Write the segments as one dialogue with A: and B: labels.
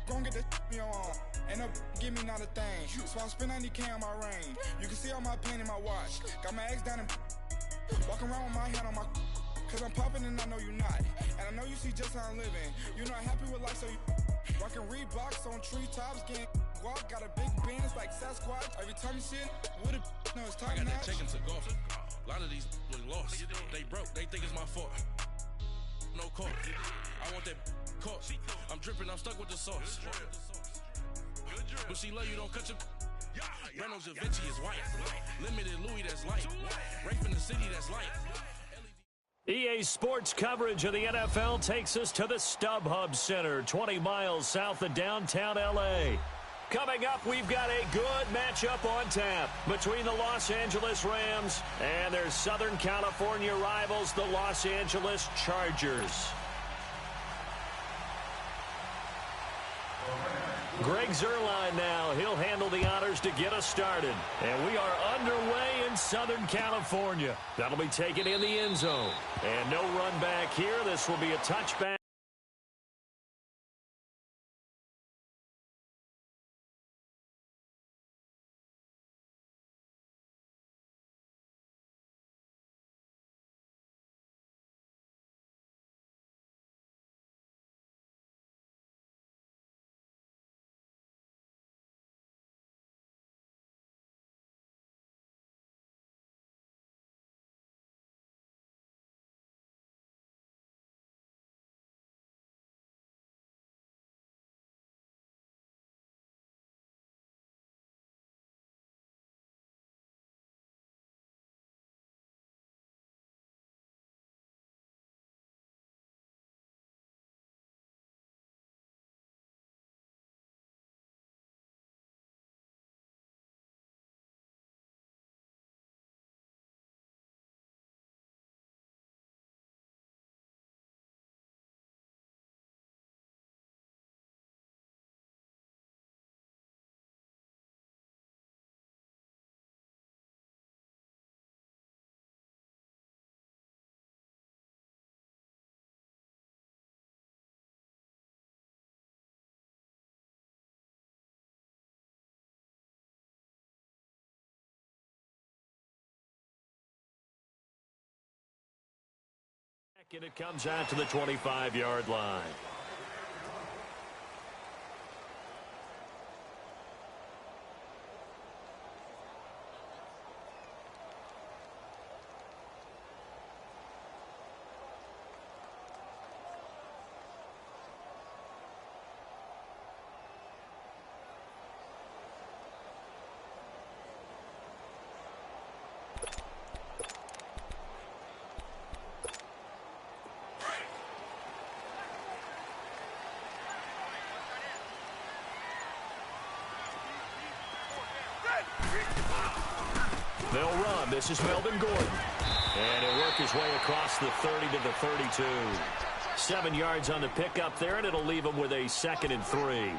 A: gon' get that me on. Ain't no give me not a thing. So I'm spend 90K on my ring. You can see all my pain in my watch. Got my ex down and walking around with my hand on my. Cause I'm popping and I know you not. And I know you see just how I'm living. You not happy with life, so you rockin' Reeboks on treetops, getting walk. Got a big Benz like Sasquatch. Every time you shit, with a no, it's top
B: I got
A: notch.
B: that check into golf. A lot of these look lost. They broke, they think it's my fault. No court. I want that court. I'm dripping, I'm stuck with the sauce. But she love you, don't cut your. Reynolds Da Vinci is white. Limited Louis, that's light. Rape in the city, that's light.
C: EA Sports coverage of the NFL takes us to the StubHub Center, 20 miles south of downtown L.A. Coming up, we've got a good matchup on tap between the Los Angeles Rams and their Southern California rivals, the Los Angeles Chargers. Greg Zuerlein now. He'll handle the honors to get us started. And we are underway in Southern California. That'll be taken in the end zone. And no run back here. This will be a touchback. And it comes out to the 25-yard line. They'll run. This is Melvin Gordon. And he'll work his way across the 30 to the 32. 7 yards on the pickup there, and it'll leave him with a 2nd and 3.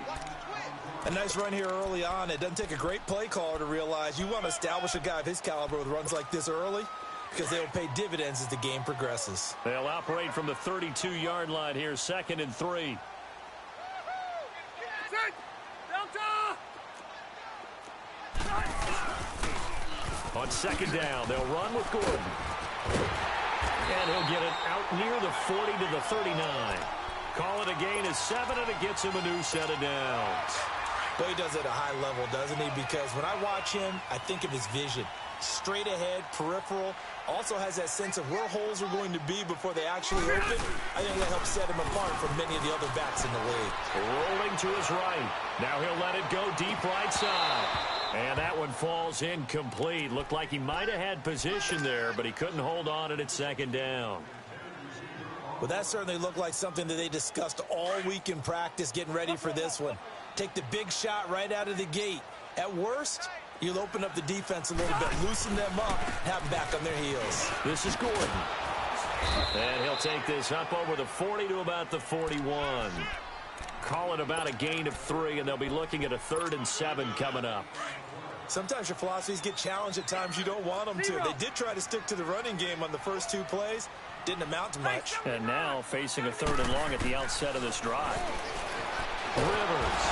D: A nice run here early on. It doesn't take a great play caller to realize you want to establish a guy of his caliber with runs like this early because they'll pay dividends as the game progresses.
C: They'll operate from the 32-yard line here, 2nd and 3. On 2nd down, they'll run with Gordon. And he'll get it out near the 40 to the 39. Call it a gain of 7, and it gets him a new set of downs.
D: Well, he does it at a high level, doesn't he? Because when I watch him, I think of his vision. Straight ahead, peripheral. Also has that sense of where holes are going to be before they actually open. I think that helps set him apart from many of the other backs in the league.
C: Rolling to his right. Now he'll let it go deep right side. And that one falls incomplete. Looked like he might have had position there, but he couldn't hold on it at 2nd down.
D: Well, that certainly looked like something that they discussed all week in practice getting ready for this one. Take the big shot right out of the gate. At worst, you'll open up the defense a little bit, loosen them up, have them back on their heels.
C: This is Gordon. And he'll take this up over the 40 to about the 41. Call it about a gain of 3, and they'll be looking at a 3rd and 7 coming up.
D: Sometimes your philosophies get challenged at times you don't want them to. They did try to stick to the running game on the first 2 plays. Didn't amount to much.
C: And now facing a 3rd and long at the outset of this drive. Rivers.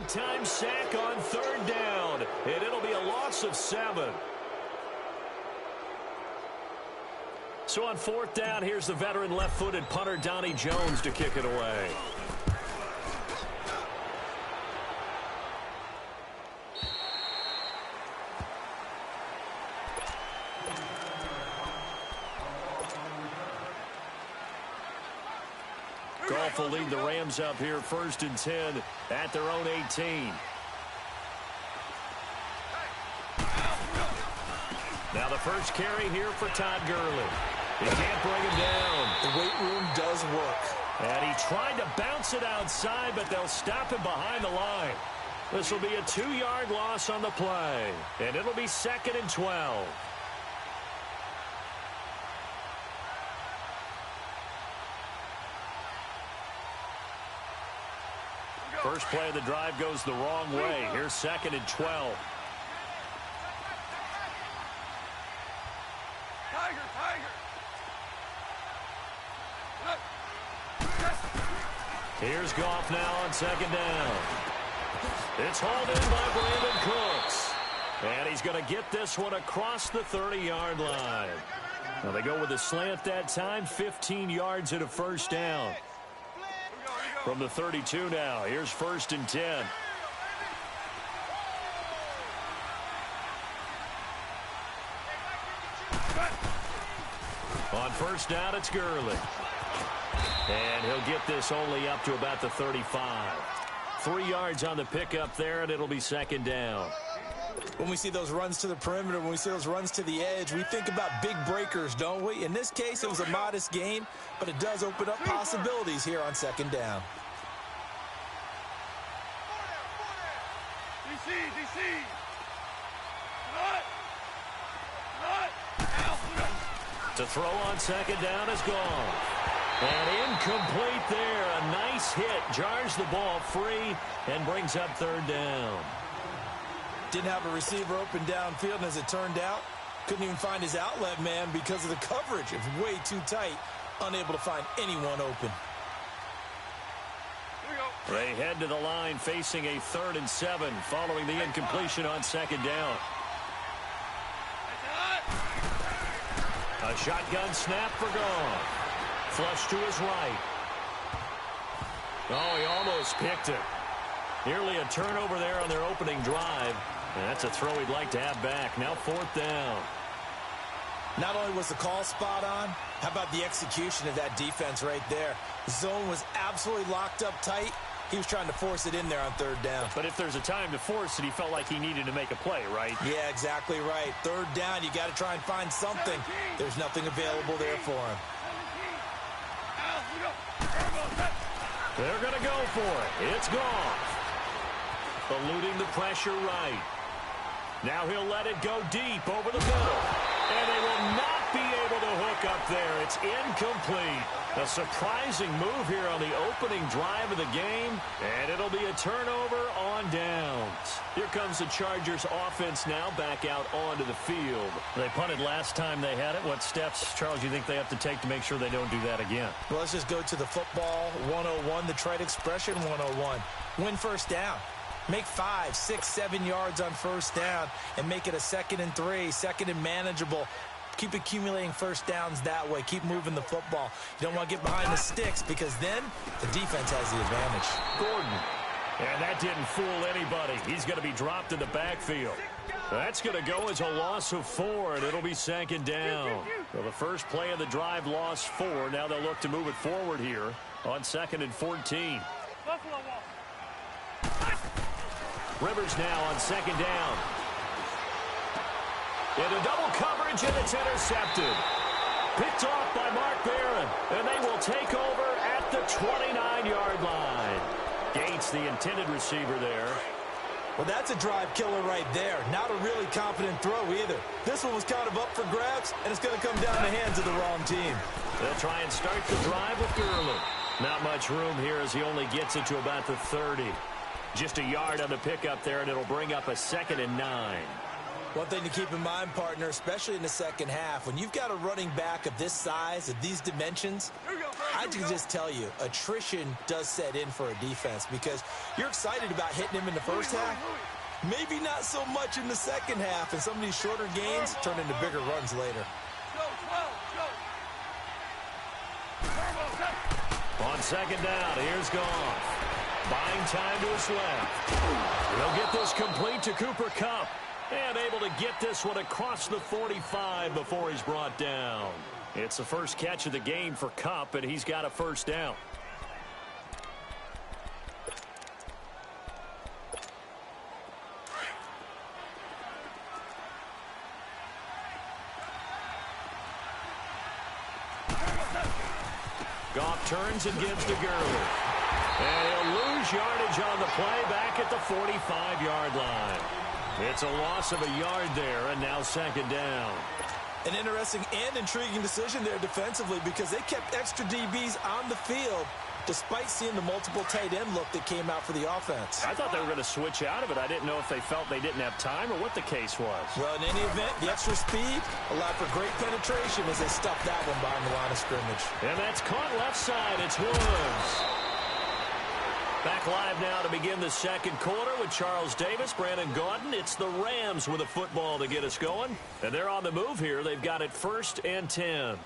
C: big-time sack on 3rd down, and it'll be a loss of 7. So on 4th down, here's the veteran left-footed punter Donnie Jones to kick it away. Goff will lead the Rams up here 1st and 10 at their own 18. Now the first carry here for Todd Gurley. He can't bring him down.
D: The weight room does work.
C: And he tried to bounce it outside, but they'll stop him behind the line. This will be a 2-yard loss on the play, and it'll be 2nd and 12. First play of the drive goes the wrong way. Here's 2nd and 12. Here's Goff now on 2nd down. It's hauled in by Brandon Cooks. And he's going to get this one across the 30-yard line. Now they go with a slant that time, 15 yards and a 1st down. From the 32 now, here's 1st and 10. On 1st down, it's Gurley. And he'll get this only up to about the 35. 3 yards on the pickup there, and it'll be 2nd down.
D: When we see those runs to the perimeter, when we see those runs to the edge, we think about big breakers, don't we? In this case, it was a modest gain, but it does open up possibilities here on 2nd down.
C: To throw on 2nd down is gone. And incomplete there. A nice hit. Jars the ball free and brings up 3rd down.
D: Didn't have a receiver open downfield, and as it turned out, couldn't even find his outlet man because of the coverage. It was way too tight. Unable to find anyone open.
C: They head to the line facing a 3rd and 7 following the incompletion on 2nd down. A shotgun snap for Goff. Flush to his right. Oh, he almost picked it. Nearly a turnover there on their opening drive. And that's a throw he'd like to have back. Now 4th down.
D: Not only was the call spot on, how about the execution of that defense right there? The zone was absolutely locked up tight. He was trying to force it in there on 3rd down.
C: But if there's a time to force it, he felt like he needed to make a play, right?
D: Yeah, exactly right. 3rd down, you got to try and find something. There's nothing available there for him.
C: They're going to go for it. It's Goff. Eluding the pressure right. Now he'll let it go deep over the middle. And they will not be able to hook up there. It's incomplete. A surprising move here on the opening drive of the game. And it'll be a turnover on downs. Here comes the Chargers offense now back out onto the field. They punted last time they had it. What steps, Charles, you think they have to take to make sure they don't do that again?
D: Well, let's just go to the football 101, the trite expression 101. Win 1st down. Make 5, 6, 7 yards on 1st down and make it a 2nd and 3, 2nd and manageable. Keep accumulating 1st downs that way. Keep moving the football. You don't want to get behind the sticks because then the defense has the advantage.
C: Gordon. And that didn't fool anybody. He's going to be dropped in the backfield. That's going to go as a loss of 4, and it'll be 2nd down. Well, the first play of the drive lost 4. Now they'll look to move it forward here on 2nd and 14. Rivers now on 2nd down. Into double coverage, and it's intercepted. Picked off by Mark Barron, and they will take over at the 29-yard line. Gates, the intended receiver there.
D: Well, that's a drive killer right there. Not a really confident throw either. This one was kind of up for grabs, and it's going to come down the hands of the wrong team.
C: They'll try and start the drive with Gurley. Not much room here as he only gets it to about the 30. Just a yard on the pickup there, and it'll bring up a 2nd and 9.
D: One thing to keep in mind, partner, especially in the second half, when you've got a running back of this size, of these dimensions, I can just tell you, attrition does set in for a defense because you're excited about hitting him in the first half. Maybe not so much in the second half, and some of these shorter gains turn into bigger runs later.
C: On second down, here's Goff. Buying time to his left. He'll get this complete to Cooper Kupp. And able to get this one across the 45 before he's brought down. It's the first catch of the game for Kupp, and he's got a first down. Goff turns and gives to Gurley. And he'll lose yardage on the play back at the 45-yard line. It's a loss of a yard there, and now second down.
D: An interesting and intriguing decision there defensively because they kept extra DBs on the field despite seeing the multiple tight end look that came out for the offense.
C: I thought they were going to switch out of it. I didn't know if they felt they didn't have time or what the case was.
D: Well, in any event, the extra speed allowed for great penetration as they stuffed that one behind the line of scrimmage.
C: And that's caught left side. It's Woods. Back live now to begin the second quarter with Charles Davis, Brandon Gaudin. It's the Rams with a football to get us going. And they're on the move here. They've got it 1st and 10.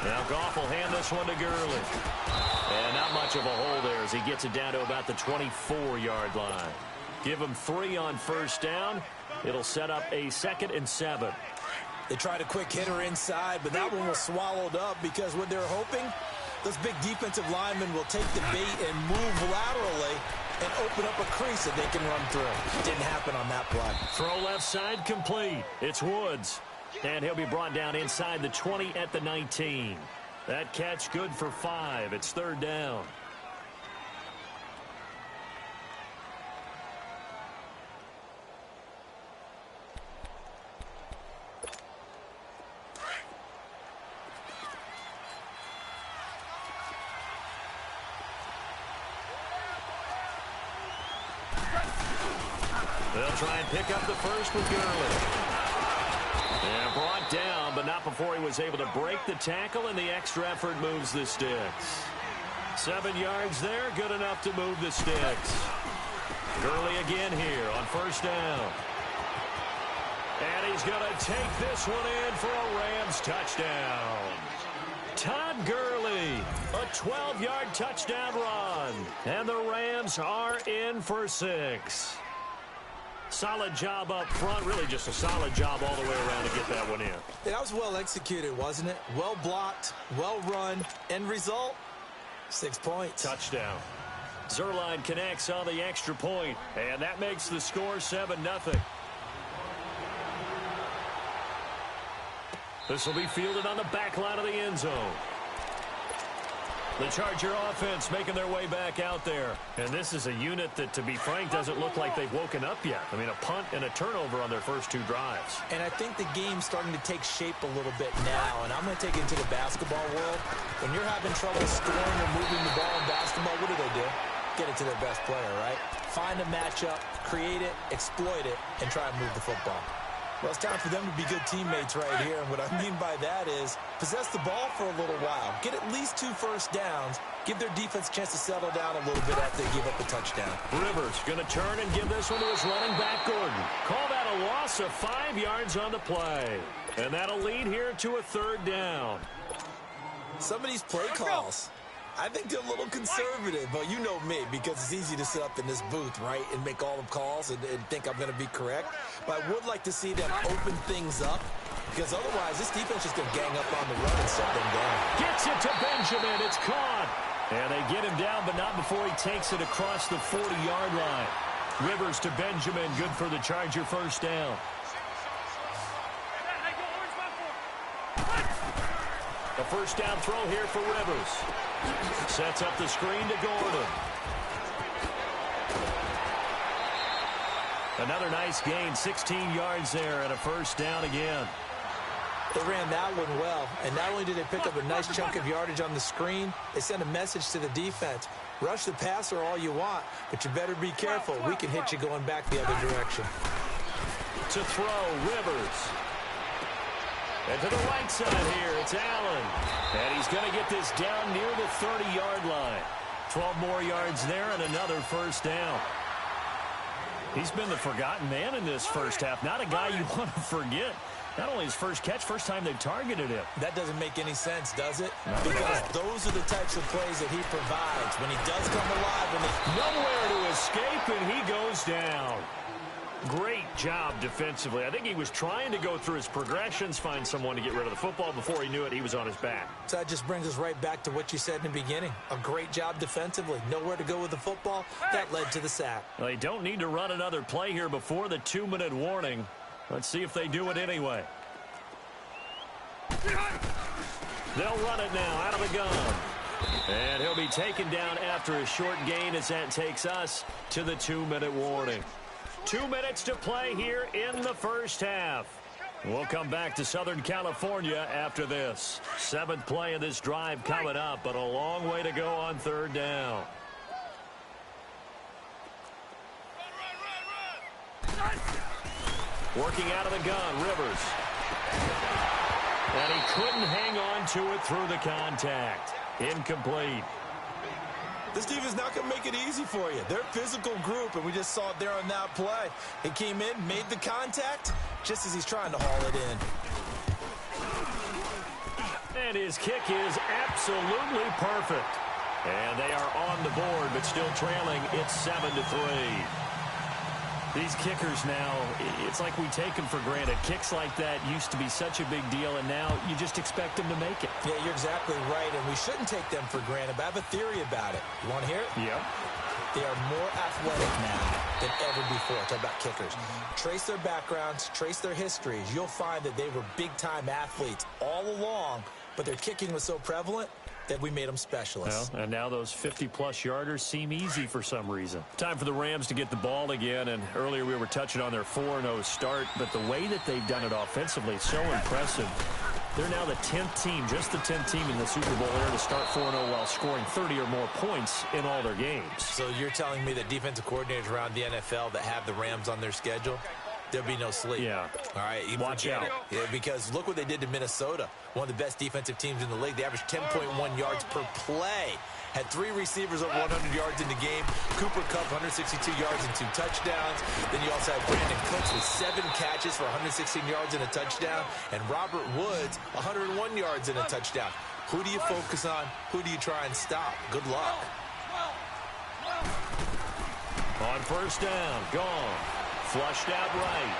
C: Now Goff will hand this one to Gurley. And not much of a hole there as he gets it down to about the 24-yard line. Give him 3 on first down. It'll set up a 2nd and 7.
D: They tried a quick hitter inside, but that one was swallowed up because what they're hoping, those big defensive linemen will take the bait and move laterally and open up a crease that they can run through. Didn't happen on that play.
C: Throw left side complete. It's Woods. And he'll be brought down inside the 20 at the 19. That catch good for 5. It's 3rd down. They'll try and pick up the first with Gurley. And brought down, but not before he was able to break the tackle, and the extra effort moves the sticks. 7 yards there, good enough to move the sticks. Gurley again here on first down. And he's going to take this one in for a Rams touchdown. Todd Gurley, a 12-yard touchdown run. And the Rams are in for 6. Solid job up front, really just a solid job all the way around to get that one in.
D: That was well executed, wasn't it? Well blocked, well run, end result, 6 points.
C: Touchdown. Zerline connects on the extra point, and that makes the score 7-0. This will be fielded on the back line of the end zone. The Charger offense making their way back out there. And this is a unit that, to be frank, doesn't look like they've woken up yet. I mean, a punt and a turnover on their first 2 drives.
D: And I think the game's starting to take shape a little bit now. And I'm going to take it into the basketball world. When you're having trouble scoring or moving the ball in basketball, what do? Get it to their best player, right? Find a matchup, create it, exploit it, and try and move the football. Well, it's time for them to be good teammates right here. And what I mean by that is possess the ball for a little while. Get at least 2 first downs. Give their defense a chance to settle down a little bit after they give up a touchdown.
C: Rivers going to turn and give this one to his running back, Gordon. Call that a loss of 5 yards on the play. And that'll lead here to a 3rd down.
D: Some of these play calls, I think they're a little conservative, but you know me, because it's easy to sit up in this booth, right, and make all the calls and think I'm going to be correct. But I would like to see them open things up, because otherwise this defense is going to gang up on the run and shut them down.
C: Gets it to Benjamin. It's caught. And they get him down, but not before he takes it across the 40-yard line. Rivers to Benjamin, good for the Charger first down. A first down throw here for Rivers. Sets up the screen to Gordon. Another nice gain, 16 yards there and a first down again.
D: They ran that one well, and not only did they pick up a nice chunk of yardage on the screen, they sent a message to the defense. Rush the passer all you want, but you better be careful. We can hit you going back the other direction.
C: To throw, Rivers. And to the right side here, it's Allen. And he's going to get this down near the 30-yard line. 12 more yards there and another first down. He's been the forgotten man in this first half. Not a guy you want to forget. Not only his first catch, first time they've targeted him.
D: That doesn't make any sense, does it? Because those are the types of plays that he provides. When he does come alive.
C: Nowhere to escape, and he goes down. Great job defensively. I think he was trying to go through his progressions, find someone to get rid of the football. Before he knew it, he was on his back.
D: So that just brings us right back to what you said in the beginning. A great job defensively. Nowhere to go with the football. That led to the sack.
C: Well, they don't need to run another play here before the 2-minute warning. Let's see if they do it anyway. They'll run it now out of the gun. And he'll be taken down after a short gain as that takes us to the 2-minute warning. 2 minutes to play here in the first half. We'll come back to Southern California after this. 7th play of this drive coming up, but a long way to go on 3rd down. Working out of the gun, Rivers. And he couldn't hang on to it through the contact. Incomplete.
D: This defense is not going to make it easy for you. They're a physical group, and we just saw it there on that play. He came in, made the contact, just as he's trying to haul it in.
C: And his kick is absolutely perfect. And they are on the board, but still trailing. It's 7-3. These kickers now, it's like we take them for granted. Kicks like that used to be such a big deal, and now you just expect them to make it.
D: Yeah, you're exactly right, and we shouldn't take them for granted, but I have a theory about it. You want to hear it?
C: Yeah.
D: They are more athletic now than ever before. Talk about kickers. Trace their backgrounds, trace their histories. You'll find that they were big-time athletes all along, but their kicking was so prevalent that we made them specialists.
C: Well, and now those 50-plus yarders seem easy for some reason. Time for the Rams to get the ball again, and earlier we were touching on their 4-0 start, but the way that they've done it offensively is so impressive. They're now the 10th team, just the 10th team in the Super Bowl era to start 4-0 while scoring 30 or more points in all their games.
D: So you're telling me that defensive coordinators around the NFL that have the Rams on their schedule, there'll be no sleep.
C: Yeah.
D: All right.
C: Watch out.
D: Yeah, because look what they did to Minnesota, one of the best defensive teams in the league. They averaged 10.1 yards per play. Had 3 receivers over 100 yards in the game. Cooper Kupp, 162 yards and 2 touchdowns. Then you also had Brandon Cooks with 7 catches for 116 yards and a touchdown. And Robert Woods, 101 yards and a touchdown. Who do you focus on? Who do you try and stop? Good luck.
C: On first down, gone. Flushed out right.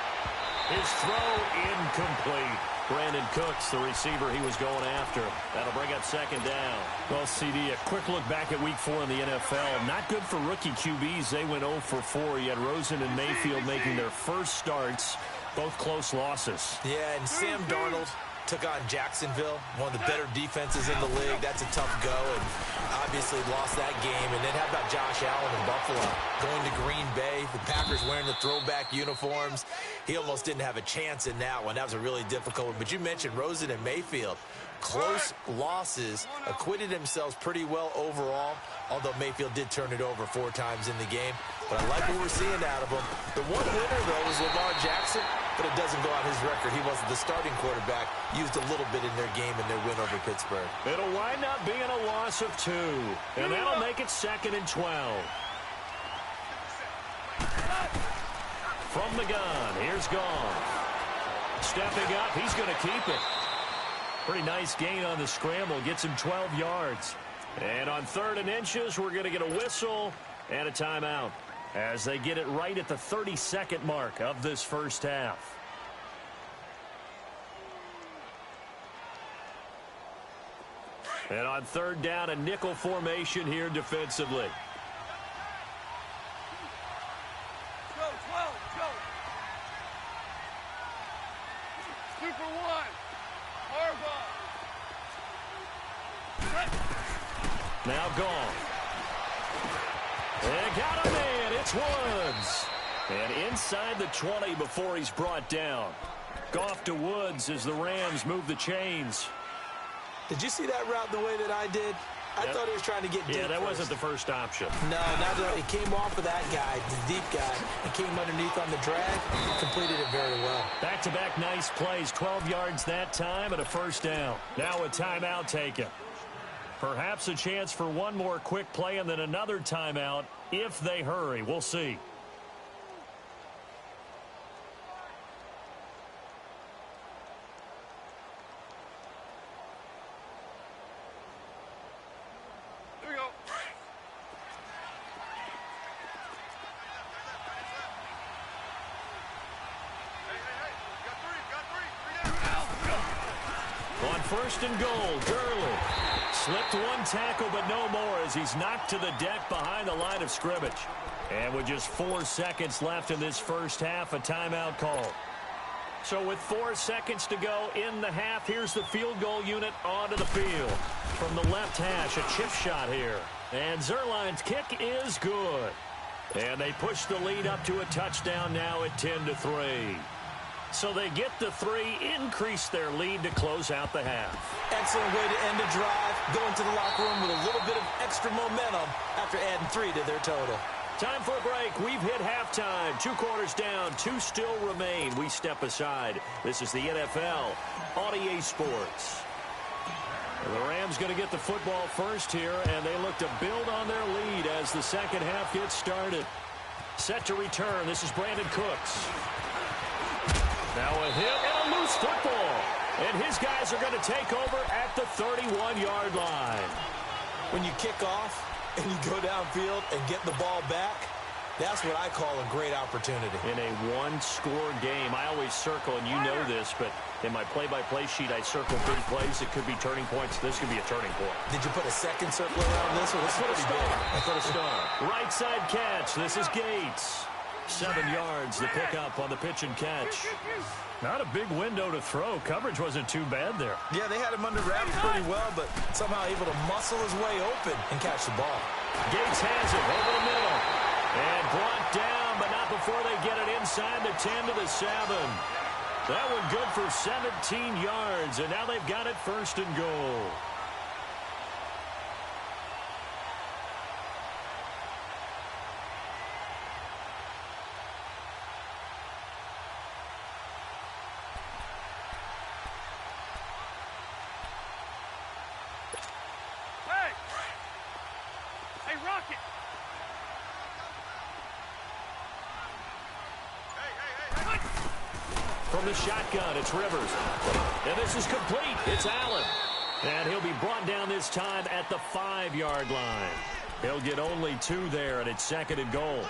C: His throw incomplete. Brandon Cooks, the receiver he was going after. That'll bring up 2nd down. Well, CD, a quick look back at Week 4 in the NFL. Not good for rookie QBs. They went 0 for 4. You had Rosen and Mayfield making their first starts. Both close losses.
D: Yeah, and Sam Darnold took on Jacksonville, one of the better defenses in the league. That's a tough go, and obviously lost that game. And then how about Josh Allen in Buffalo going to Green Bay? The Packers wearing the throwback uniforms. He almost didn't have a chance in that one. That was a really difficult one. But you mentioned Rosen and Mayfield. Close losses, acquitted themselves pretty well overall, although Mayfield did turn it over 4 times in the game. But I like what we're seeing out of him. The one winner, though, was Lamar Jackson, but it doesn't go on his record. He wasn't the starting quarterback, used a little bit in their game in their win over Pittsburgh.
C: It'll wind up being a loss of 2, and that'll make it 2nd and 12. From the gun, here's Gone. Stepping up, he's going to keep it. Pretty nice gain on the scramble. Gets him 12 yards. And on 3rd and inches, we're going to get a whistle and a timeout as they get it right at the 32nd mark of this first half. And on 3rd down, a nickel formation here defensively.
E: Go, 12, go. 2 for 1.
C: Now Gone. And got a man. It's Woods. And inside the 20 before he's brought down. Goff to Woods as the Rams move the chains.
D: Did you see that route the way that I did? I thought he was trying to get deep.
C: Yeah, that
D: first.
C: wasn't the first option.
D: No, not at all. He came off of that guy, the deep guy. He came underneath on the drag, completed it very well.
C: Back-to-back nice plays, 12 yards that time and a first down. Now a timeout taken. Perhaps a chance for one more quick play and then another timeout if they hurry. We'll see. First and goal, Gurley. Slipped one tackle, but no more as he's knocked to the deck behind the line of scrimmage. And with just 4 seconds left in this first half, a timeout call. So with 4 seconds to go in the half, here's the field goal unit onto the field. From the left hash, a chip shot here. And Zerline's kick is good. And they push the lead up to a touchdown now at 10-3. So they get the 3, increase their lead to close out the half.
D: Excellent way to end the drive. Go into the locker room with a little bit of extra momentum after adding 3 to their total.
C: Time for a break. We've hit halftime. 2 quarters down, 2 still remain. We step aside. This is the NFL on EA Sports. The Rams going to get the football first here, and they look to build on their lead as the second half gets started. Set to return. This is Brandon Cooks. Now a hit and a loose football. And his guys are going to take over at the 31-yard line.
D: When you kick off and you go downfield and get the ball back, that's what I call a great opportunity.
C: In a one-score game, I always circle, and you know this, but in my play-by-play sheet, I circle big plays. It could be turning points. This could be a turning point.
D: Did you put a second circle around this one?
C: I put a star. I put a star. Right side catch. This is Gates. 7 yards, the pickup on the pitch and catch. Not a big window to throw. Coverage wasn't too bad there.
D: Yeah, they had him under wraps pretty well, but somehow able to muscle his way open and catch the ball.
C: Gates has it over the middle. And brought down, but not before they get it inside the 10 to the 7. That one good for 17 yards, and now they've got it first and goal. From the shotgun, it's Rivers. And this is complete. It's Allen. And he'll be brought down this time at the 5-yard line. He'll get only 2 there, and it's second and goal.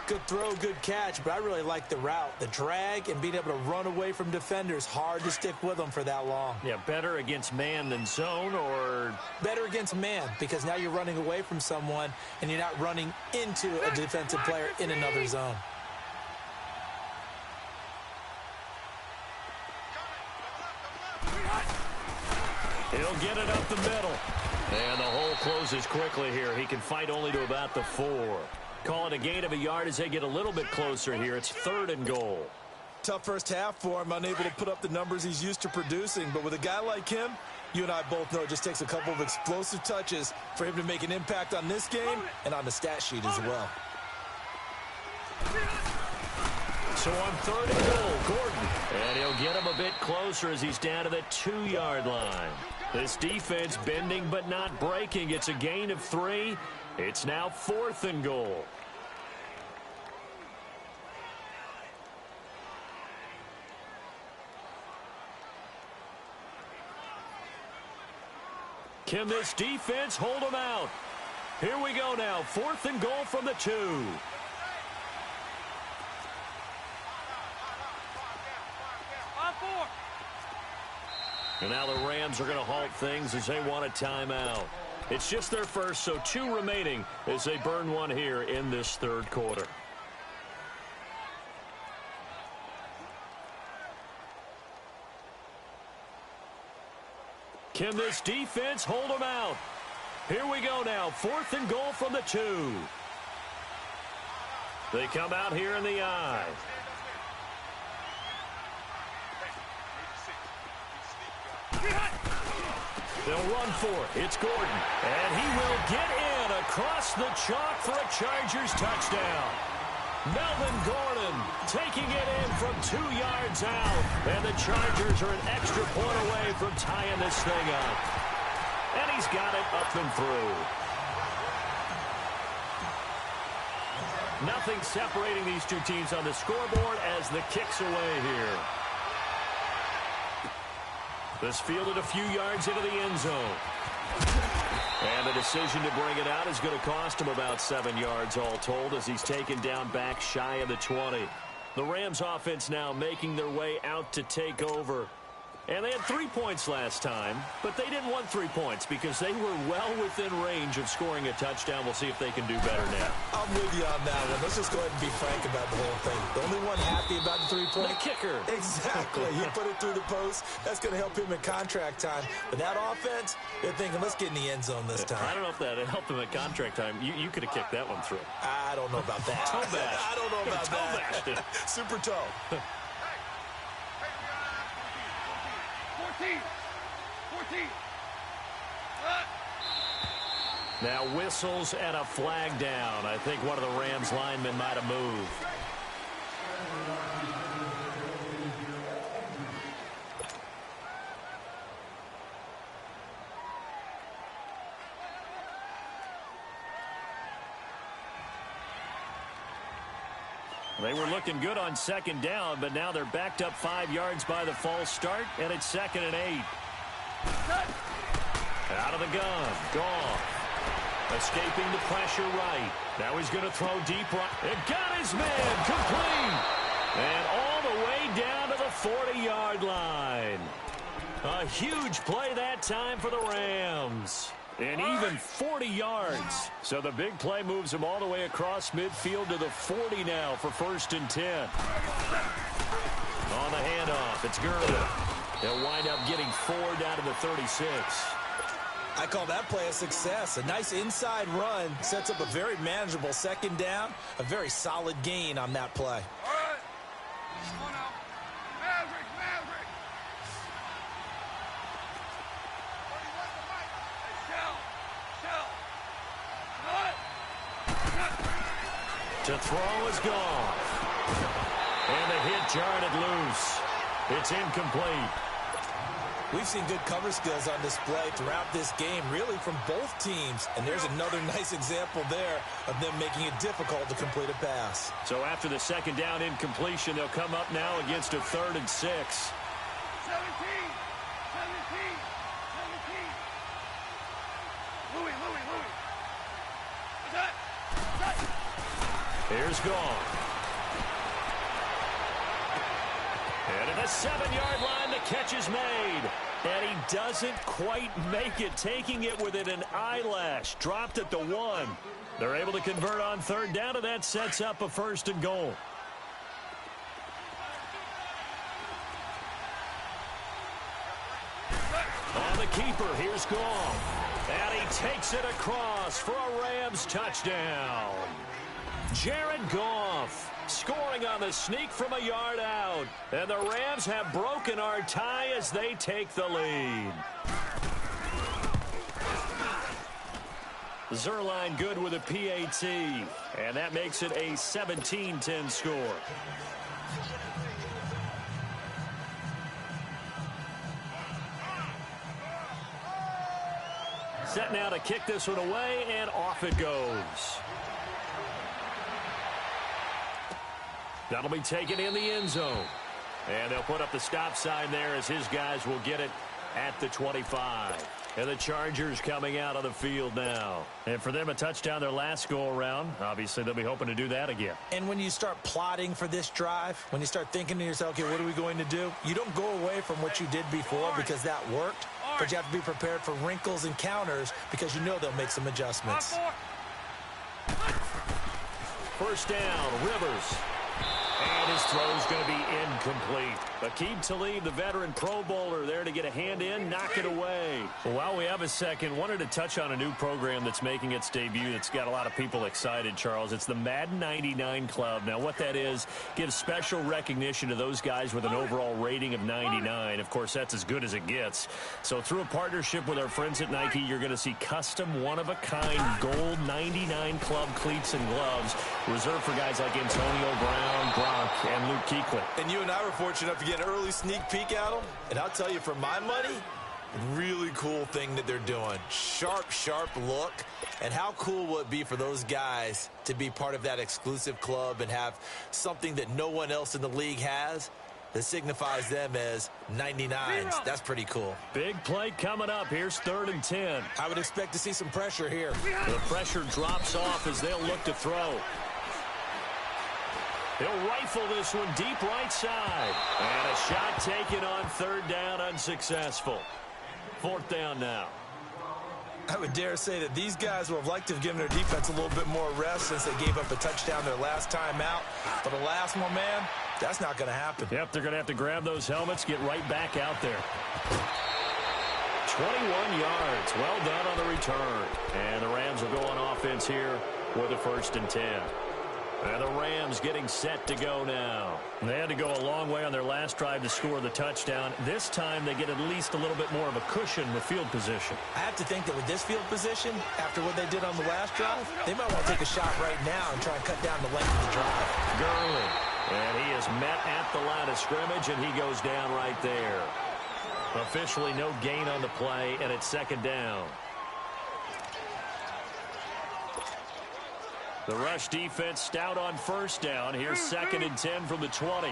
D: Good throw, good catch, but I really like the route. The drag and being able to run away from defenders. Hard to stick with them for that long.
C: Yeah, better against man than zone, or?
D: Better against man, because now you're running away from someone, and you're not running into a defensive player in another zone.
C: He'll get it up the middle. And the hole closes quickly here. He can fight only to about the 4. Call it a gain of a yard as they get a little bit closer here. It's third and goal.
D: Tough first half for him, unable to put up the numbers he's used to producing. But with a guy like him, you and I both know it just takes a couple of explosive touches for him to make an impact on this game and on the stat sheet as well.
C: So on third and goal, Gordon. And he'll get him a bit closer as he's down to the 2-yard line. This defense bending but not breaking. It's a gain of 3. It's now fourth and goal. Can this defense hold them out? Here we go now. Fourth and goal from the 2. And now the Rams are going to halt things as they want a timeout. It's just their first, so 2 remaining as they burn one here in this third quarter. Can this defense hold them out? Here we go now. Fourth and goal from the 2. They come out here in the I. They'll run for it. It's Gordon. And he will get in across the chalk for a Chargers touchdown. Melvin Gordon taking it in from 2 yards out. And the Chargers are an extra point away from tying this thing up. And he's got it up and through. Nothing separating these two teams on the scoreboard as the kick's away here. This fielded a few yards into the end zone. And the decision to bring it out is going to cost him about 7 yards all told as he's taken down back shy of the 20. The Rams offense now making their way out to take over. And they had 3 points last time, but they didn't want 3 points because they were well within range of scoring a touchdown. We'll see if they can do better now.
D: I'm with you on that one. Let's just go ahead and be frank about the whole thing. The only one happy about the 3-point.
C: The kicker.
D: Exactly. He put it through the post. That's going to help him in contract time. But that offense, they're thinking, let's get in the end zone this time.
C: I don't know if that helped him at contract time. You could have kicked that one through.
D: I don't know about that.
C: Toe bash.
D: I don't know about that. Super toe.
E: 14.
C: Now whistles and a flag down. I think one of the Rams linemen might have moved. They were looking good on second down, but now they're backed up 5 yards by the false start, and it's 2nd and 8. Out of the gun. Goff. Escaping the pressure right. Now he's going to throw deep right. It got his man. Complete. And all the way down to the 40-yard line. A huge play that time for the Rams. And even 40 yards. So the big play moves him all the way across midfield to the 40 now for 1st and 10. On the handoff, it's Gurley. They'll wind up getting 4 down to the 36.
D: I call that play a success. A nice inside run sets up a very manageable 2nd down. A very solid gain on that play.
E: All right. Come on now. Maverick.
C: To throw is gone. And the hit jarred it loose. It's incomplete.
D: We've seen good cover skills on display throughout this game, really from both teams. And there's another nice example there of them making it difficult to complete a pass.
C: So after the 2nd down incompletion, they'll come up now against a 3rd and 6.
E: 17. Louis.
C: Here's Goff. And at the 7-yard line, the catch is made. And he doesn't quite make it, taking it within an eyelash. Dropped at the 1. They're able to convert on 3rd down, and that sets up a 1st and goal. On the keeper, here's Goff. And he takes it across for a Rams touchdown. Jared Goff scoring on the sneak from a yard out. And the Rams have broken our tie as they take the lead. Zerline good with a PAT. And that makes it a 17-10 score. Set now to kick this one away, and off it goes. That'll be taken in the end zone. And they'll put up the stop sign there as his guys will get it at the 25. And the Chargers coming out on the field now. And for them, a touchdown their last go-around. Obviously, they'll be hoping to do that again.
D: And when you start plotting for this drive, when you start thinking to yourself, okay, what are we going to do? You don't go away from what you did before because that worked. But you have to be prepared for wrinkles and counters because you know they'll make some adjustments.
C: 1st down, Rivers. And his throw is going to be incomplete. Aqib Talib, the veteran Pro Bowler, there to get a hand in, knock it away. Well, while we have a second, wanted to touch on a new program that's making its debut that's got a lot of people excited, Charles. It's the Madden 99 Club. Now, what that is, gives special recognition to those guys with an overall rating of 99. Of course, that's as good as it gets. So through a partnership with our friends at Nike, you're going to see custom one-of-a-kind gold 99 Club cleats and gloves reserved for guys like Antonio Brown, Gronk, and Luke Kuechly.
D: And you and I were fortunate enough to get an early sneak peek at them. And I'll tell you, for my money, really cool thing that they're doing. Sharp, sharp look. And how cool will it be for those guys to be part of that exclusive club and have something that no one else in the league has that signifies them as 99s. That's pretty cool.
C: Big play coming up. Here's 3rd and 10.
D: I would expect to see some pressure here.
C: The pressure drops off as they'll look to throw. He'll rifle this one deep right side. And a shot taken on 3rd down, unsuccessful. 4th down now.
D: I would dare say that these guys would have liked to have given their defense a little bit more rest since they gave up a touchdown their last time out. But the last one, man, that's not going to happen.
C: Yep, they're going to have to grab those helmets, get right back out there. 21 yards. Well done on the return. And the Rams will go on offense here with a 1st and 10. And the Rams getting set to go now. They had to go a long way on their last drive to score the touchdown. This time they get at least a little bit more of a cushion with field position.
D: I have to think that with this field position, after what they did on the last drive, they might want to take a shot right now and try and cut down the length of the drive.
C: Gurley. And he is met at the line of scrimmage, and he goes down right there. Officially no gain on the play, and it's 2nd down. The rush defense stout on 1st down. Here's 2nd and 10 from the 20.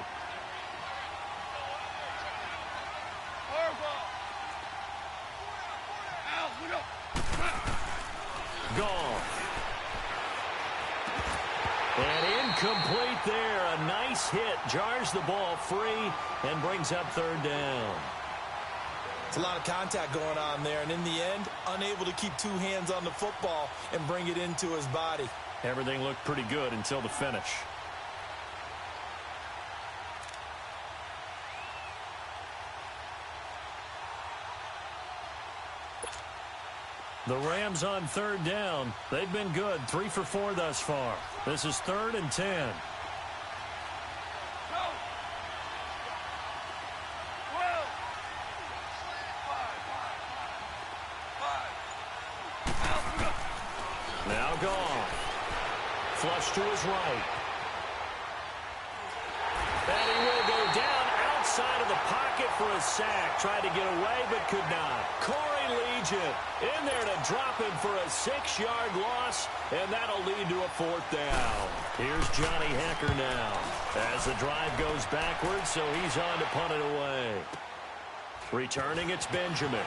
C: Gone. And incomplete there. A nice hit. Jars the ball free and brings up 3rd down.
D: It's a lot of contact going on there, and in the end, unable to keep 2 hands on the football and bring it into his body.
C: Everything looked pretty good until the finish. The Rams on 3rd down. They've been good. 3 for 4 thus far. This is 3rd and 10. Now gone. Flush to his right. And he will go down outside of the pocket for a sack. Tried to get away, but could not. Corey Legion in there to drop him for a 6-yard loss, and that'll lead to a 4th down. Here's Johnny Hecker now as the drive goes backwards, so he's on to punt it away. Returning, it's Benjamin.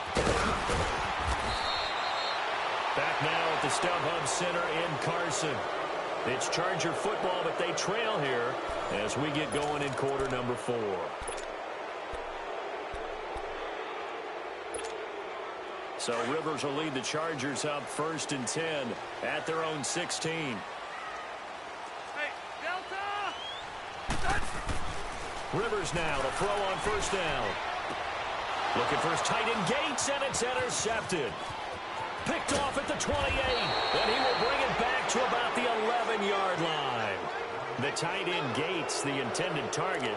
C: Back now at the StubHub Center in Carson. It's Charger football, but they trail here as we get going in quarter number 4. So Rivers will lead the Chargers up 1st and 10 at their own 16.
E: Hey, Delta!
C: Rivers now to throw on 1st down. Looking for his tight end Gates, and it's intercepted. Picked off at the 28, and he will bring it back to about the 11-yard line. The tight end Gates, the intended target.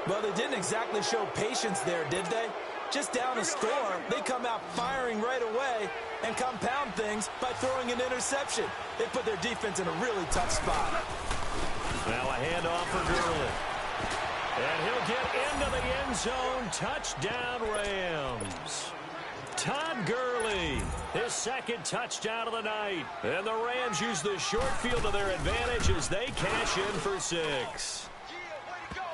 D: Well, they didn't exactly show patience there, did they? Just down a score, they come out firing right away and compound things by throwing an interception. They put their defense in a really tough spot.
C: Now a handoff for Gurley. And he'll get into the end zone. Touchdown, Rams. Todd Gurley, his 2nd touchdown of the night. And the Rams use the short field to their advantage as they cash in for 6.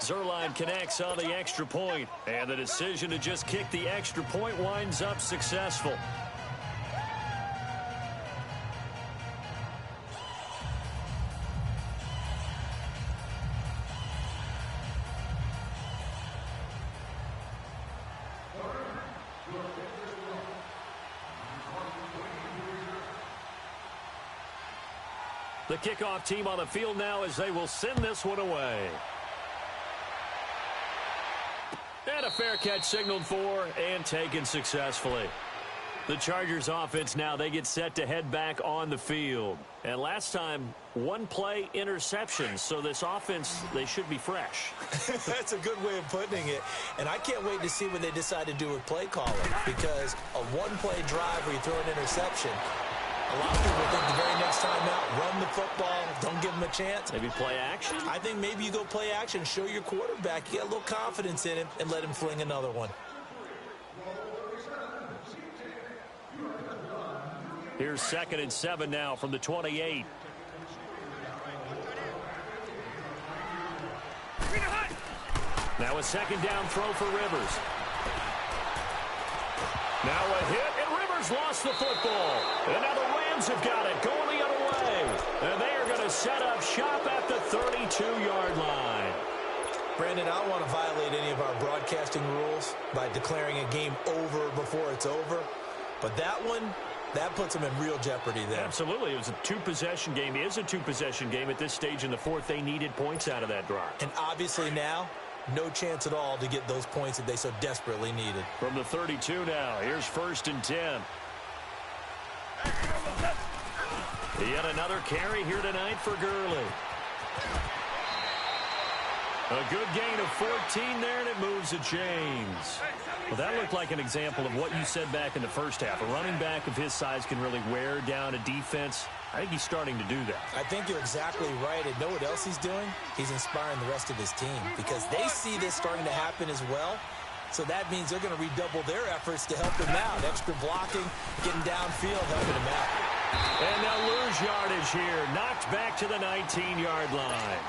C: Zerline connects on the extra point, and the decision to just kick the extra point winds up successful. The kickoff team on the field now as they will send this one away. And a fair catch signaled for and taken successfully. The Chargers offense now, they get set to head back on the field. And last time, one play interception. So this offense, they should be fresh.
D: That's a good way of putting it. And I can't wait to see what they decide to do with play calling. Because a one-play drive where you throw an interception, a lot of people think the very next time out, run the football, don't give them a chance.
C: Maybe play action?
D: I think maybe you go play action, show your quarterback, you get a little confidence in him, and let him fling another one.
C: Here's 2nd and 7 now from the 28. Now a 2nd down throw for Rivers. Now a hit, and Rivers lost the football. And now the Rams have got it, going the other way. And they are going to set up shop at the 32-yard line.
D: Brandon, I don't want to violate any of our broadcasting rules by declaring a game over before it's over. But that one, that puts them in real jeopardy there.
C: Absolutely. It was a two-possession game. It is a two-possession game at this stage in the fourth. They needed points out of that drive.
D: And obviously now, no chance at all to get those points that they so desperately needed.
C: From the 32 now, here's 1st and 10. Yet another carry here tonight for Gurley. A good gain of 14 there, and it moves the chains. Well, that looked like an example of what you said back in the first half. A running back of his size can really wear down a defense. I think he's starting to do that.
D: I think you're exactly right. And know what else he's doing? He's inspiring the rest of his team because they see this starting to happen as well. So that means they're going to redouble their efforts to help him out. Extra blocking, getting downfield, helping him out.
C: And they'll lose yardage here. Knocked back to the 19-yard line.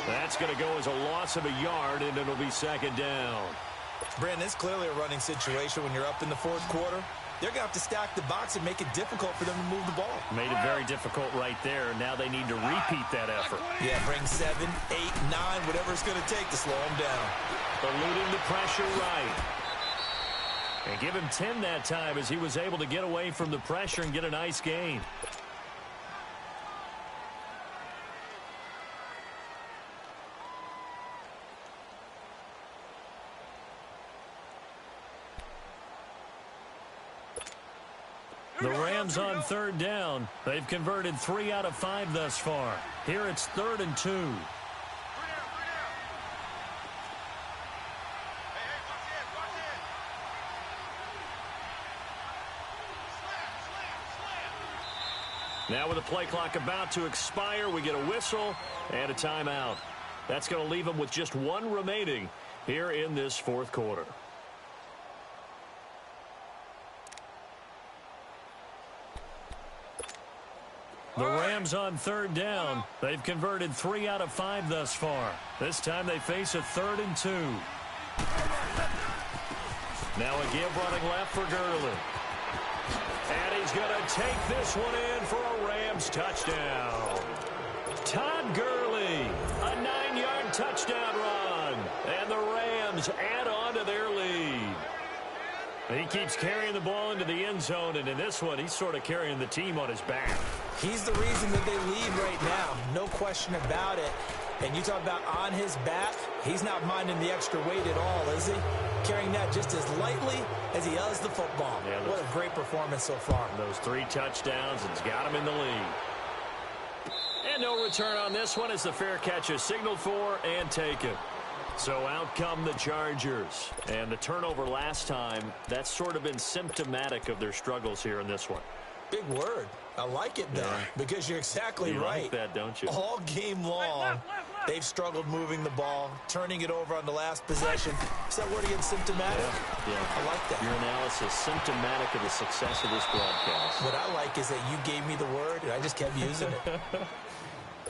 C: That's going to go as a loss of a yard, and it'll be 2nd down.
D: Brandon, it's clearly a running situation when you're up in the fourth quarter. They're going to have to stack the box and make it difficult for them to move the ball.
C: Made it very difficult right there. Now they need to repeat that effort.
D: Yeah, bring 7, 8, 9, whatever it's going to take to slow them down.
C: Eluding the pressure right. And give him 10 that time as he was able to get away from the pressure and get a nice gain. The Rams on 3rd down. They've converted 3 out of 5 thus far. Here it's 3rd and 2. Now with the play clock about to expire, we get a whistle and a timeout. That's going to leave them with just 1 remaining here in this fourth quarter. The Rams on 3rd down. They've converted 3 out of 5 thus far. This time they face a 3rd and 2. Now a give running left for Gurley. And he's going to take this one in for a Rams touchdown. Todd Gurley, a 9-yard touchdown run. And the Rams add on to their lead. He keeps carrying the ball into the end zone, and in this one, he's sort of carrying the team on his back.
D: He's the reason that they lead right now, no question about it. And you talk about on his back, he's not minding the extra weight at all, is he? Carrying that just as lightly as he does the football. Yeah, what a great performance so far.
C: Those 3 touchdowns, and he's got him in the lead. And no return on this one as the fair catch is signaled for and taken. So out come the Chargers. And the turnover last time, that's sort of been symptomatic of their struggles here in this one.
D: Big word. I like it, though, because you're exactly
C: you
D: right.
C: Like that, don't you?
D: All game long, they've struggled moving the ball, turning it over on the last possession. Is that word again, symptomatic?
C: Yeah.
D: I like that.
C: Your analysis, symptomatic of the success of this broadcast.
D: What I like is that you gave me the word, and I just kept using it.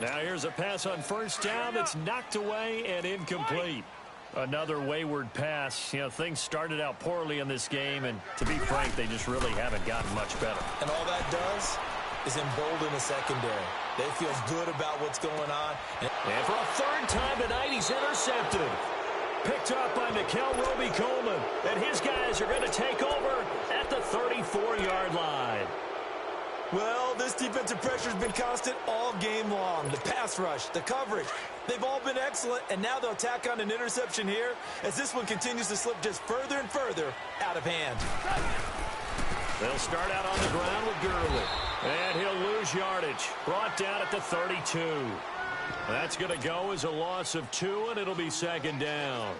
C: Now here's a pass on 1st down that's knocked away and incomplete. Another wayward pass. You know, things started out poorly in this game, and to be frank, they just really haven't gotten much better.
D: And all that does is embolden the secondary. They feel good about what's going on.
C: And for a 3rd time tonight, he's intercepted. Picked up by Nickel Roby-Coleman. And his guys are going to take over at the 34-yard line.
D: Well, this defensive pressure has been constant all game long. The pass rush, the coverage, they've all been excellent, and now they'll tack on an interception here as this one continues to slip just further and further out of hand.
C: They'll start out on the ground with Gurley, and he'll lose yardage. Brought down at the 32. That's going to go as a loss of 2, and it'll be second down.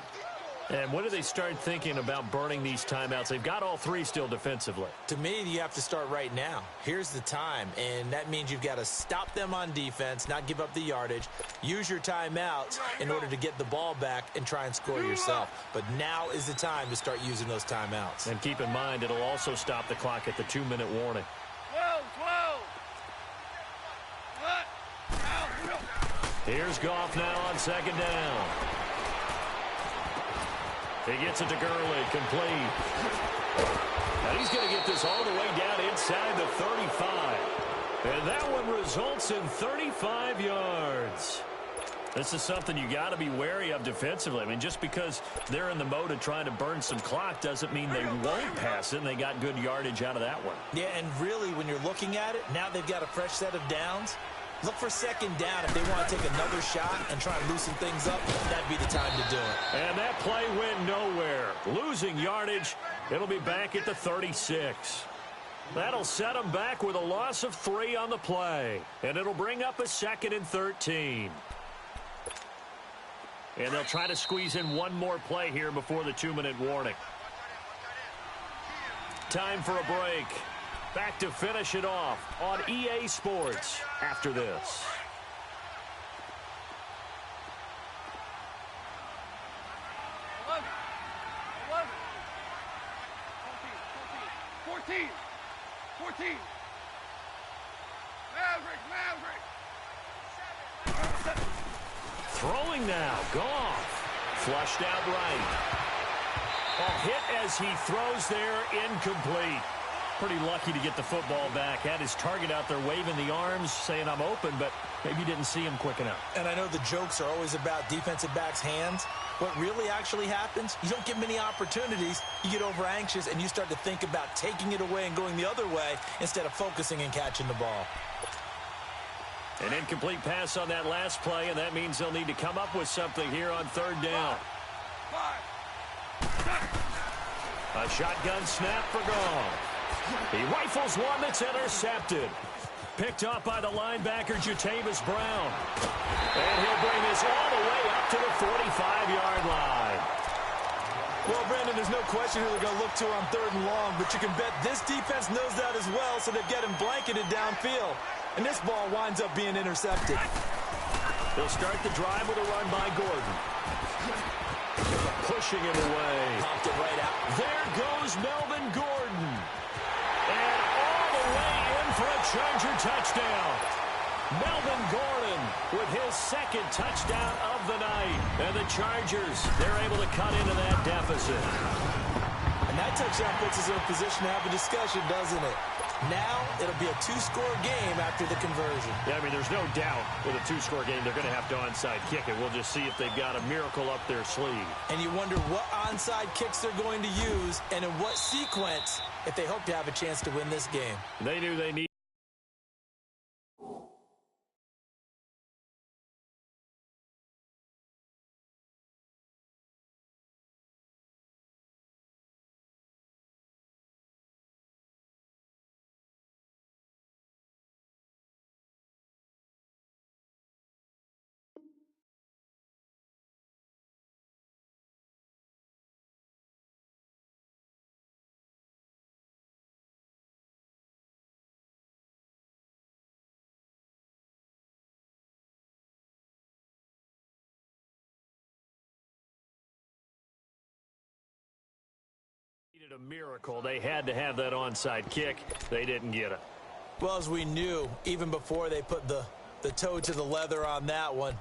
C: And when do they start thinking about burning these timeouts? They've got all 3 still defensively.
D: To me, you have to start right now. Here's the time, and that means you've got to stop them on defense, not give up the yardage, use your timeouts in order to get the ball back and try and score yourself. But now is the time to start using those timeouts.
C: And keep in mind, it'll also stop the clock at the 2-minute warning.
E: 12.
C: Here's Goff now on second down. He gets it to Gurley, complete. And he's going to get this all the way down inside the 35. And that one results in 35 yards. This is something you got to be wary of defensively. I mean, just because they're in the mode of trying to burn some clock doesn't mean they won't pass it, and they got good yardage out of that one.
D: Yeah, and really, when you're looking at it, now they've got a fresh set of downs. Look for second down if they want to take another shot and try and loosen things up. That'd be the time to do it.
C: And that play went nowhere. Losing yardage, it'll be back at the 36. That'll set them back with a loss of 3 on the play. And it'll bring up a 2nd and 13. And they'll try to squeeze in one more play here before the 2-minute warning. Time for a break. Back to finish it off on EA Sports after this. Throwing now, Goff. Flushed out right. A hit as he throws there, incomplete. Pretty lucky to get the football back. Had his target out there waving the arms, saying I'm open, but maybe didn't see him quick enough.
D: And I know the jokes are always about defensive backs' hands. What really actually happens, you don't get many opportunities. You get over anxious, and you start to think about taking it away and going the other way instead of focusing and catching the ball.
C: An incomplete pass on that last play, and that means they'll need to come up with something here on 3rd down. A shotgun snap for Goff. He rifles one that's intercepted. Picked up by the linebacker, Jatavis Brown. And he'll bring this all the way up to the 45-yard line.
D: Well, Brandon, there's no question who they're going to look to on 3rd and long, but you can bet this defense knows that as well, so they've got him blanketed downfield. And this ball winds up being intercepted.
C: They'll start the drive with a run by Gordon. Pushing it away.
D: Popped it right out.
C: There goes Melvin Gordon. And all the way in for a Charger touchdown. Melvin Gordon with his 2nd touchdown of the night. And the Chargers, they're able to cut into that deficit.
D: And that touchdown puts us in a position to have a discussion, doesn't it? Now it'll be a 2-score game after the conversion.
C: Yeah, I mean, there's no doubt with a 2-score game they're going to have to onside kick it. We'll just see if they've got a miracle up their sleeve.
D: And you wonder what onside kicks they're going to use and in what sequence if they hope to have a chance to win this game.
C: They knew they need. Needed a miracle. They had to have that onside kick. They didn't get it.
D: Well, as we knew, even before they put the toe to the leather on that one,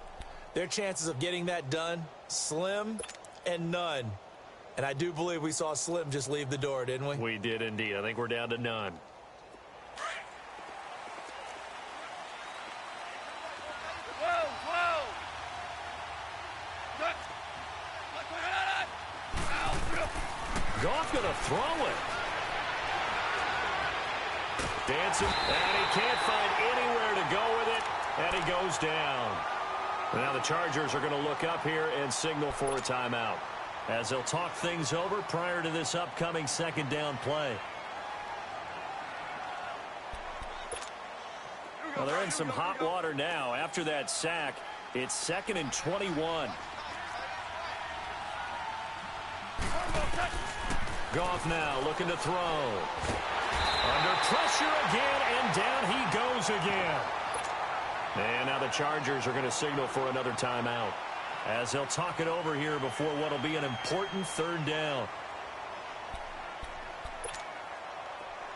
D: their chances of getting that done, slim and none. And I do believe we saw Slim just leave the door, didn't we?
C: We did indeed. I think we're down to none. Goff going to throw it. Dancing, and he can't find anywhere to go with it, and he goes down. Now the Chargers are going to look up here and signal for a timeout, as they'll talk things over prior to this upcoming second down play. Well, they're in some hot water now. After that sack, it's 2nd and 21. Goff now looking to throw. Under pressure again, and down he goes again. And now the Chargers are going to signal for another timeout, as they'll talk it over here before what will be an important third down.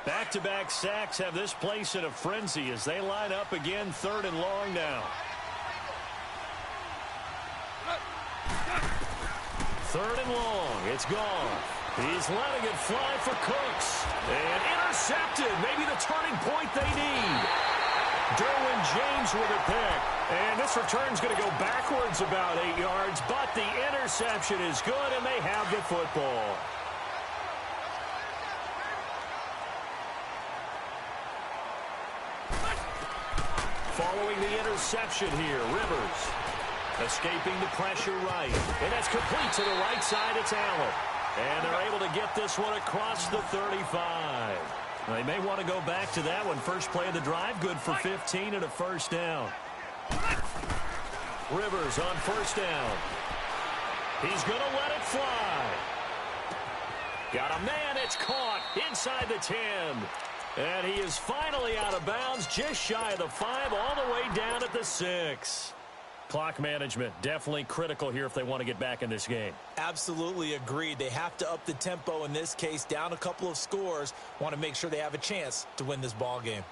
C: Back-to-back sacks have this place in a frenzy as they line up again, 3rd and long now. 3rd and long. It's gone. He's letting it fly for Cooks. And intercepted. Maybe the turning point they need. Derwin James with a pick. And this return's going to go backwards about 8 yards, but the interception is good, and they have the football. Following the interception here, Rivers escaping the pressure right. And that's complete to the right side. It's Allen. And they're able to get this one across the 35. They may want to go back to that one. First play of the drive, good for 15 and a first down. Rivers on first down. He's going to let it fly. Got a man. It's caught inside the 10. And he is finally out of bounds, just shy of the 5, all the way down at the 6. Clock management, definitely critical here if they want to get back in this game.
D: Absolutely agreed. They have to up the tempo in this case, down a couple of scores. Want to make sure they have a chance to win this ball game.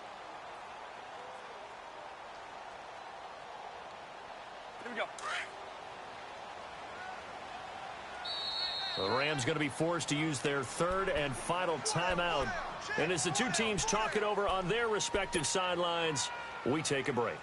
E: Here we go.
C: The Rams going to be forced to use their 3rd and final timeout. And as the two teams talk it over on their respective sidelines, we take a break.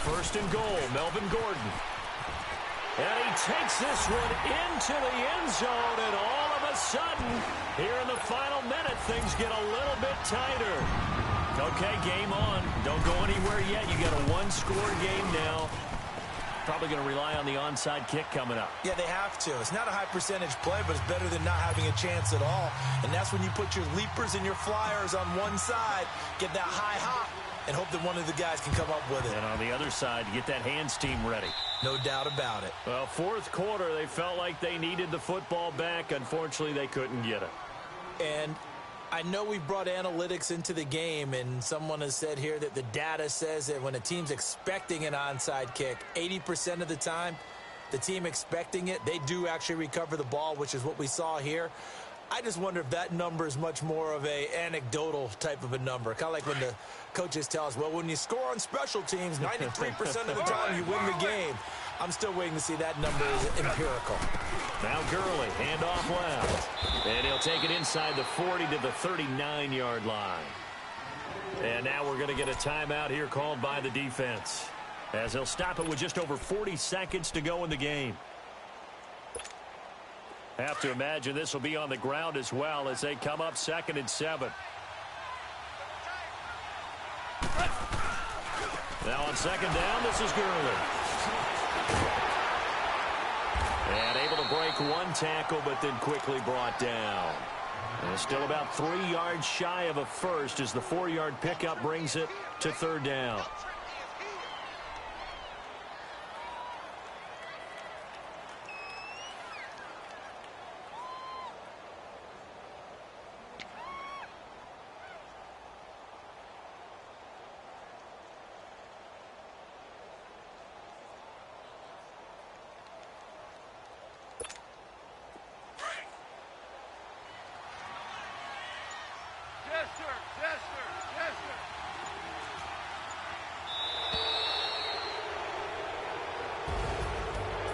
C: First and goal, Melvin Gordon. And he takes this one into the end zone, and all of a sudden, here in the final minute, things get a little bit tighter. Okay, game on. Don't go anywhere yet. You got a one-score game now. Probably going to rely on the onside kick coming up.
D: Yeah, they have to. It's not a high-percentage play, but it's better than not having a chance at all. And that's when you put your leapers and your flyers on one side, get that high hop, and hope that one of the guys can come up with it.
C: And on the other side, get that hands team ready.
D: No doubt about it.
C: Well, 4th quarter, they felt like they needed the football back. Unfortunately, they couldn't get it.
D: And I know we brought analytics into the game, and someone has said here that the data says that when a team's expecting an onside kick, 80% of the time, the team expecting it, they do actually recover the ball, which is what we saw here. I just wonder if that number is much more of a anecdotal type of a number. Kind of like when the coaches tell us, well, when you score on special teams, 93% of the time you win the game. I'm still waiting to see that number is empirical.
C: Now Gurley, handoff left. And he'll take it inside the 40 to the 39-yard line. And now we're going to get a timeout here called by the defense, as they'll stop it with just over 40 seconds to go in the game. Have to imagine this will be on the ground as well as they come up 2nd and 7. Now on 2nd down, this is Gurley. And able to break one tackle, but then quickly brought down. And still about 3 yards shy of a first as the 4-yard pickup brings it to 3rd down.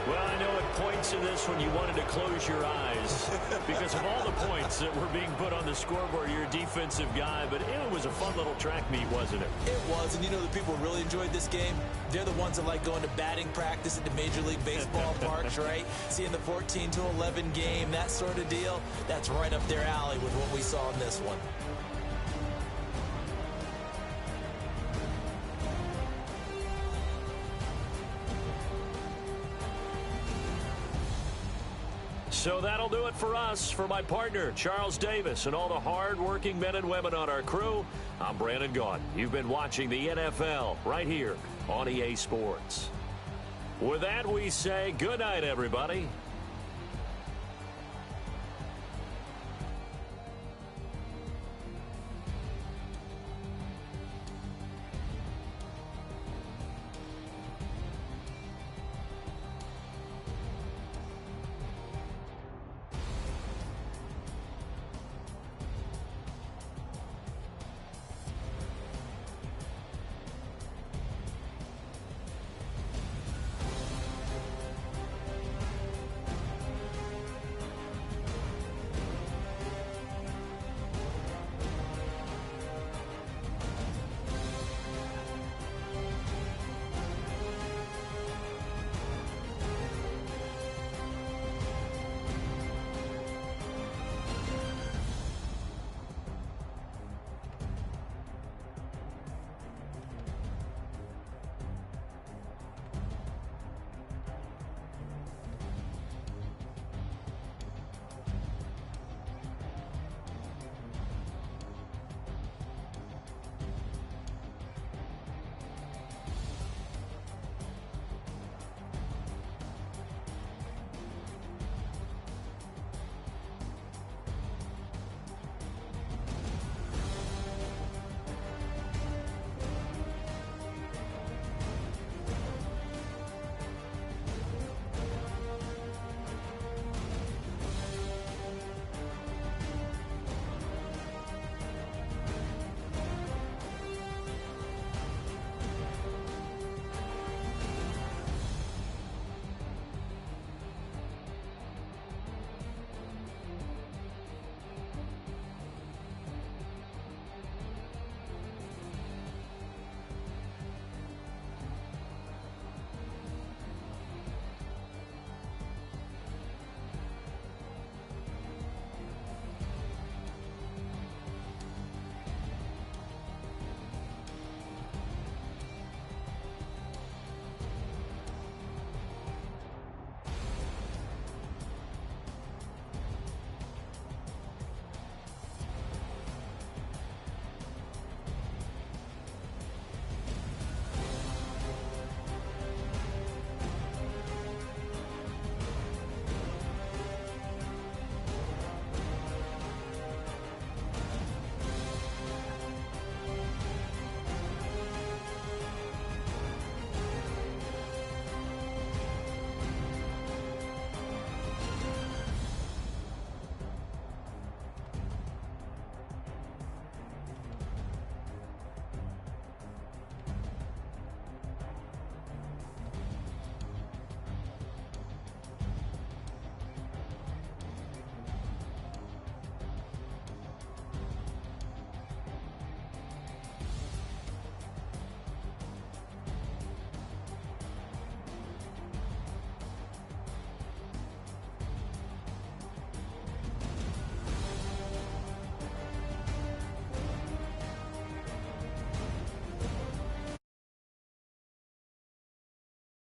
C: Well, I know at points in this one you wanted to close your eyes because of all the points that were being put on the scoreboard. You're a defensive guy, but it was a fun little track meet, wasn't it?
D: It was, and you know the people who really enjoyed this game? They're the ones that like going to batting practice at the Major League Baseball parks, right? Seeing the 14-11 game, that sort of deal. That's right up their alley with what we saw in this one.
C: So that'll do it for us. For my partner, Charles Davis, and all the hard-working men and women on our crew, I'm Brandon Gaudin. You've been watching the NFL right here on EA Sports. With that, we say good night, everybody.